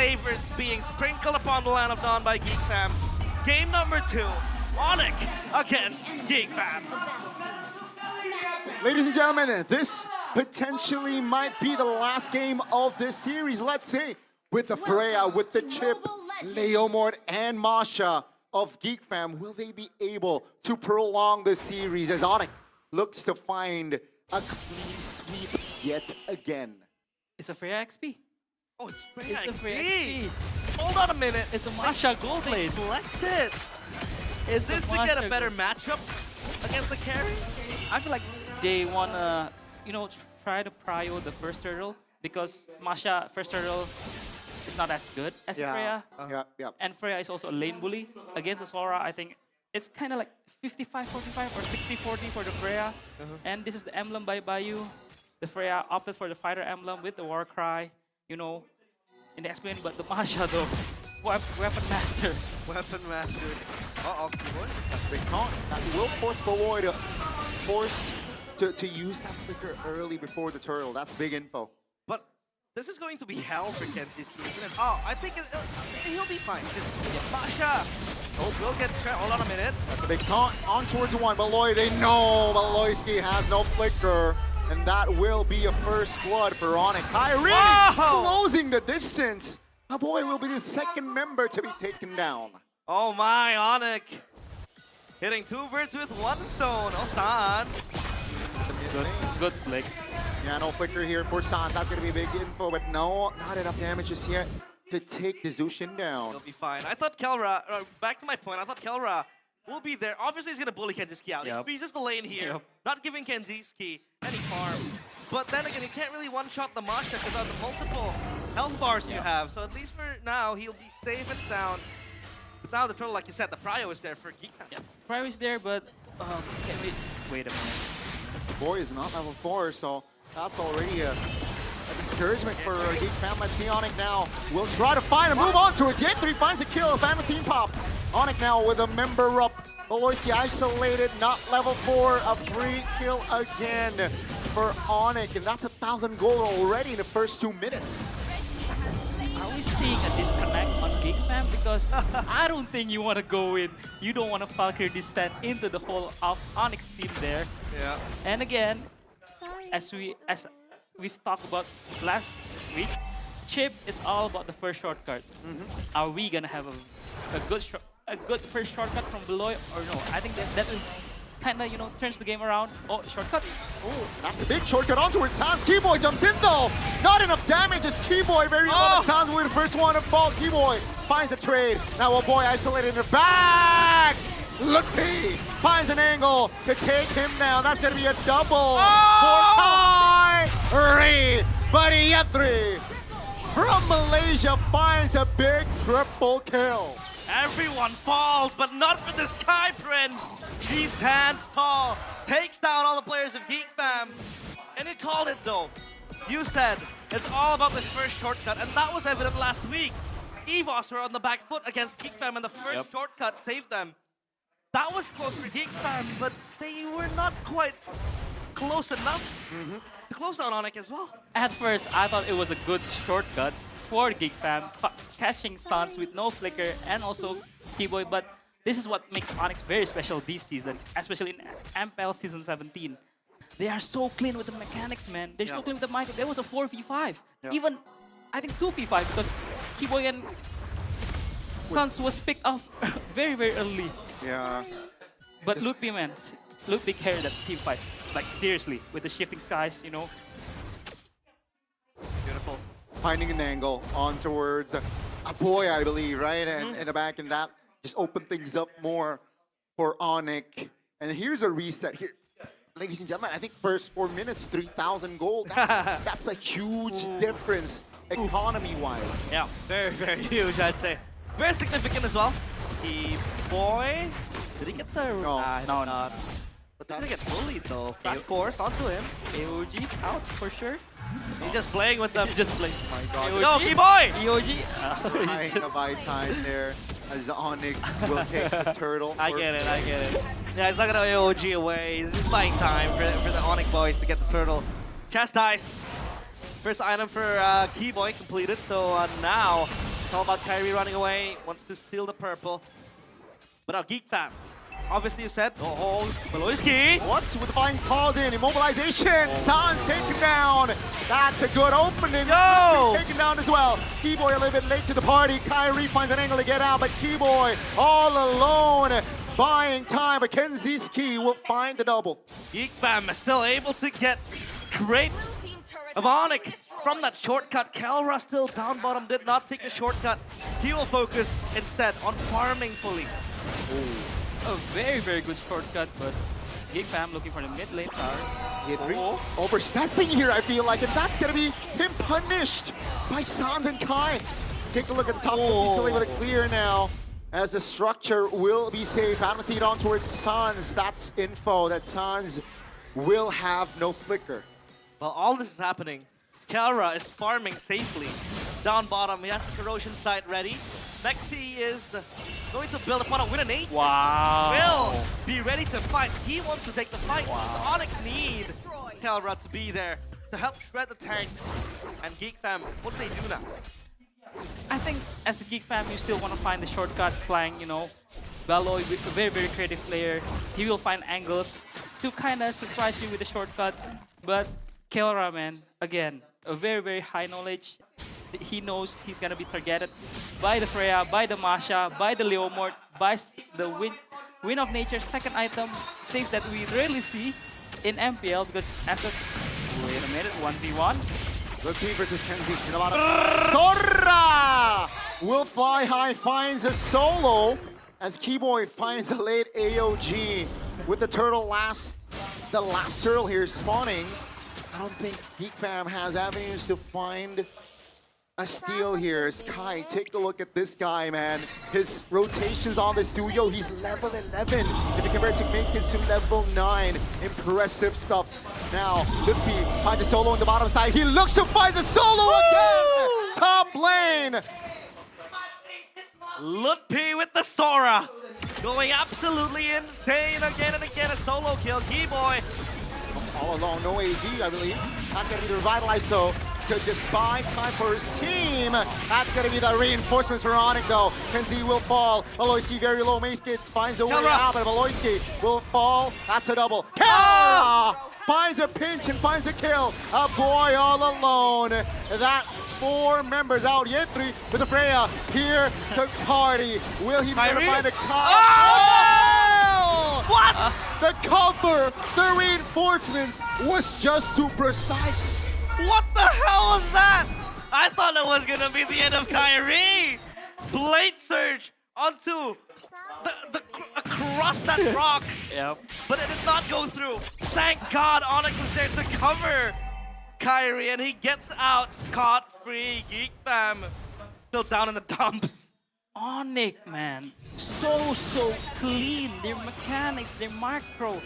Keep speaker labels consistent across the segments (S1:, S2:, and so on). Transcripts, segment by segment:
S1: flavors being sprinkled upon the land of Dawn by Geek Fam. Game number 2, Onic against Geek Fam.
S2: Ladies and gentlemen, this potentially might be the last game of this series. Let's see. With the Freya, with the Chip, Leomord, and Masha of Geek Fam, will they be able to prolong the series as Onic looks to find a clean sweep yet again?
S3: It's a Freya XP.
S1: Oh, it's Freya
S3: It's a Freya
S1: XP.
S3: XP.
S1: Hold on a minute.
S3: It's a Masha Gold Blade.
S1: Flex it. Is this to get a better matchup against the carry?
S3: I feel like they wanna, try to prio the first turtle because Masha first turtle is not as good as Freya.
S2: Yeah.
S3: And Freya is also a lane bully. Against Asura, I think it's kind of like 55-45 or 60-40 for the Freya. And this is the emblem by Bayou. The Freya opted for the fighter emblem with the war cry, in the explain, but the Masha though, weapon master.
S1: Weapon master. Uh-oh.
S2: That's a big taunt. That will force Beloy to force to use that flicker early before the turtle. That's big info.
S1: But this is going to be hell for Kenzi's team, isn't it? Oh, I think he'll be fine. Masha! Oh, we'll get trapped. Hold on a minute.
S2: That's a big taunt on towards one. Beloy, they know Beloyski has no flicker. And that will be a first blood for Onic. Kyrie closing the distance. A boy will be the second member to be taken down.
S1: Oh my, Onic. Hitting 2 birds with 1 stone. Osan.
S3: Good flick.
S2: Yeah, no flicker here for Sans. That's going to be big info, but no, not enough damage just yet to take the Zushin down.
S1: He'll be fine. I thought Kelra, back to my point, I thought Kelra will be there. Obviously, he's going to bully Kenziski out. He freezes the lane here, not giving Kenziski any farm. But then again, you can't really one-shot the Masha because of the multiple health bars you have. So at least for now, he'll be safe and sound. But now the turtle, like you said, the prio is there for Geek.
S3: Yeah, prio is there, but wait a minute.
S2: Boy is not level 4, so that's already a discouragement for Geek Fam. Let's see Onic now. Will try to find a move on to it. Yet 3 finds a kill. Fantasy pop. Onic now with a member up. Beloyski isolated, not level 4. A free kill again for Onic. And that's 1,000 gold already in the first 2 minutes.
S3: Are we seeing a disconnect on Geek Fam? Because I don't think you want to go in. You don't want to Valkyrie descent into the whole of Onyx team there.
S1: Yeah.
S3: And again, as we've talked about last week, Chip is all about the first shortcut. Are we gonna have a good first shortcut from Beloy or no? I think that will kind of turns the game around. Oh, shortcut.
S2: Oh, that's a big shortcut on towards Sans. Keyboy jumps in though. Not enough damage as Keyboy very low. Sans will be the first one to fall. Keyboy finds a trade. Now a boy isolated in the back. Lucky finds an angle to take him down. That's gonna be a double for Kyrie. Buddy Yethree from Malaysia finds a big triple kill.
S1: Everyone falls, but not for the Sky Prince. He stands tall, takes down all the players of Geek Fam. And you called it though. You said it's all about the first shortcut, and that was evident last week. EVOS were on the back foot against Geek Fam, and the first shortcut saved them. That was close for Geek Fam, but they were not quite close enough to close down Onic as well.
S3: At first, I thought it was a good shortcut for Geek Fam, catching Sans with no flicker and also Keyboy, but this is what makes Onyx very special this season, especially in MPL Season 17. They are so clean with the mechanics, man. They're so clean with the mic. There was a 4v5. Even, I think 2v5 because Keyboy and Sans was picked off very, very early.
S2: Yeah.
S3: But Loopy, man, Loopy carried that team fight. Like, seriously, with the shifting skies,
S1: Beautiful.
S2: Finding an angle on towards a boy, I believe, right? And in the back, and that just opened things up more for Onic. And here's a reset here. Ladies and gentlemen, I think first 4 minutes, 3,000 gold. That's a huge difference economy-wise.
S1: Yeah, very, very huge, I'd say. Very significant as well. Boy, did he get the...
S2: No,
S1: no. But he's gonna get bullied though. Of course, onto him.
S3: AOG out for sure.
S1: He's just playing with them.
S3: He's just playing.
S2: Oh my God.
S1: Yo, Keyboy!
S3: EOG.
S2: Trying to buy time there as Onic will take the turtle.
S1: I get it. Yeah, he's not gonna AOG away. He's just buying time for the Onic boys to get the turtle. Chastised. First item for Keyboy completed. So now It's all about Kyrie running away, wants to steal the purple. But now Geek fam, obviously you said, oh, Beloyski.
S2: What's with the flying calls in? Immobilization. Sans taken down. That's a good opening.
S1: Yo!
S2: Taken down as well. Keyboy a little bit late to the party. Kyrie finds an angle to get out, but Keyboy all alone, buying time. But Kenziski will find the double.
S1: Geek fam is still able to get grapes of Onic from that shortcut. Kelra still down bottom, did not take the shortcut. He will focus instead on farming fully.
S3: A very, very good shortcut, but Geek fam looking for the mid lane tower.
S2: Overstepping here, I feel like, and that's gonna be him punished by Sans and Kai. Take a look at the top. He's still able to clear now, as the structure will be safe. Adam seed on towards Sans. That's info that Sans will have no flicker.
S1: While all this is happening, Kelra is farming safely. Down bottom, he has the corrosion site ready. Next he is going to build upon a win and 8.
S3: Wow.
S1: Will be ready to fight. He wants to take the fight. Onic need Kelra to be there to help shred the tank. And Geek fam, what do they do now?
S3: I think as a Geek fam, you still want to find the shortcut flying, you know. Baloy, a very, very creative player. He will find angles to kind of surprise you with the shortcut. But Kelra, man, again, a very, very high knowledge. He knows he's going to be targeted by the Freya, by the Masha, by the Leomort, by the Wind of Nature's second item. Things that we rarely see in MPL because as of... Wait a minute, 1v1.
S2: Rookie versus Kenzie in a lot of... Sora will fly high, finds a solo as Keyboy finds a late AOG with the turtle the last turtle here spawning. I don't think Geek Fam has avenues to find a steal here. Sky, take a look at this guy, man. His rotations on the Suyo, he's level 11. If you compare to Minkins to level 9, impressive stuff. Now, Lippy finds a solo on the bottom side. He looks to find a solo again! Top lane!
S1: Lutpi with the Sora, going absolutely insane again and again. A solo kill, Keyboy.
S2: All along, no AD, I believe. Not gonna be the revitalized, so to just buy time for his team. That's gonna be the reinforcements for Onic, though. Kenzie will fall. Aloyski very low. Mace Kids finds a way out, but Aloyski will fall. That's a double. Kelra finds a pinch and finds a kill. A boy all alone. That 4 members out. Yetri with the Freya here to party. Will he be able to find the
S1: What?
S2: The cover, the reinforcements was just too precise.
S1: What the hell was that? I thought it was gonna be the end of Kyrie. Blade surge onto across that rock.
S3: Yep.
S1: But it did not go through. Thank God Onic was there to cover Kyrie, and he gets out scot-free. Geek fam still down in the dumps.
S3: Onic, man, so clean. Their mechanics, their macro.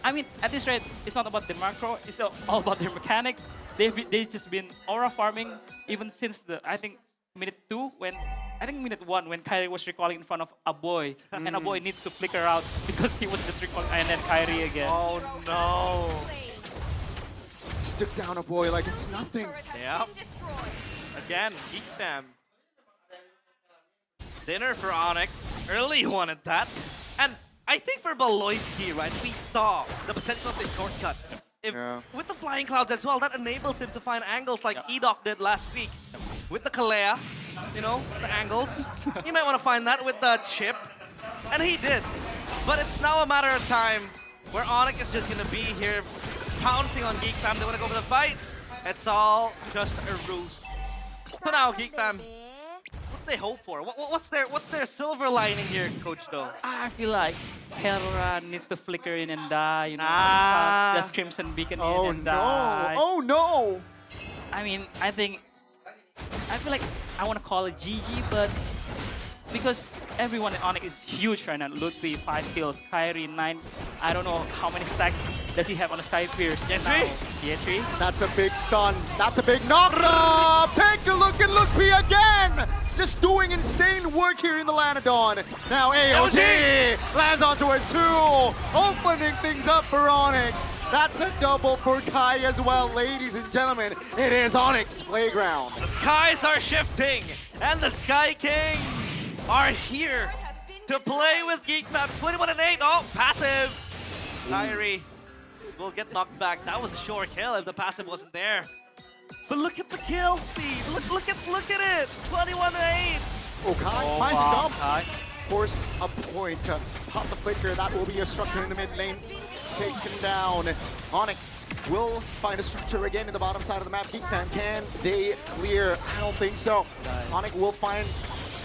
S3: I mean, at this rate, it's not about the macro. It's all about their mechanics. They've just been aura farming even since I think minute 1 when Kyrie was recalling in front of a boy, and a boy needs to flicker out because he was just recalling, and then Kyrie again.
S1: Oh no!
S2: Stick down a boy like it's nothing.
S1: Yep. Again, Geek fam. Dinner for Onic. Early wanted that. And I think for Beloyski, right, we saw the potential of the shortcut. With the flying clouds as well, that enables him to find angles like Edok did last week. With the Kalea, you know, the angles. You might want to find that with the chip. And he did. But it's now a matter of time where Onic is just going to be here pouncing on Geek Fam. They want to go for the fight. It's all just a ruse. So now, Geek Fam, what do they hope for? What's their silver lining here, Coach Do?
S3: I feel like Kelra needs to flicker in and die, you know, just Crimson Beacon in and die.
S2: Oh no!
S3: I mean, I feel like I want to call it GG, but because everyone in Onic is huge right now. Lutfi, 5 kills, Kyrie, 9. I don't know how many stacks does he have on the Sky Pierce. Yetri?
S2: That's a big stun. That's a big knock-up! Take a look at Lutfi again! Just doing insane work here in the Lanadon. Now AOG lands on towards 2, opening things up for Onic. That's a double for Kai as well, ladies and gentlemen. It is Onyx Playground.
S1: The skies are shifting, and the Sky Kings are here to play with Geek Fam. 21-8. Oh, passive. Kyrie will get knocked back. That was a short kill if the passive wasn't there. But look at the kill speed. Look at it. 21-8.
S2: Oh, Kai
S3: Oh,
S2: finds
S3: wow,
S2: a dump.
S3: Kai.
S2: Force a point to pop the flicker. That will be a structure in the mid lane. Taken down. Onic will find a structure again in the bottom side of the map. Geek Fam, can they clear? I don't think so. Onic will find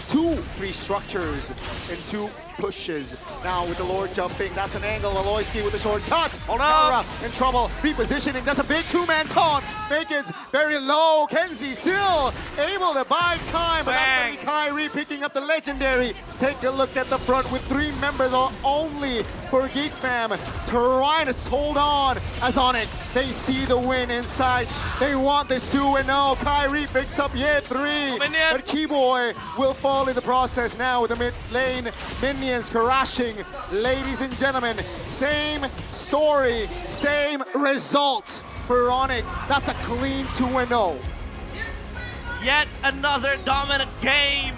S2: 2 free structures in 2 pushes. Now with the Lord jumping, that's an angle. Aloyski with a short cut.
S1: Hold on.
S2: Kara in trouble. Repositioning. That's a big 2-man taunt. Make it very low. Kenzie still able to buy time, but that's going to be Kyrie picking up the legendary. Take a look at the front with 3 members only for Geek Fam. Trying to hold on as Onic. They see the win inside. They want this 2-0. Kyrie picks up year 3.
S1: Minions.
S2: But Keyboy will fall in the process now with the mid lane minions crashing. Ladies and gentlemen, same story, same result for Onic. That's a clean 2-0.
S1: Yet another dominant game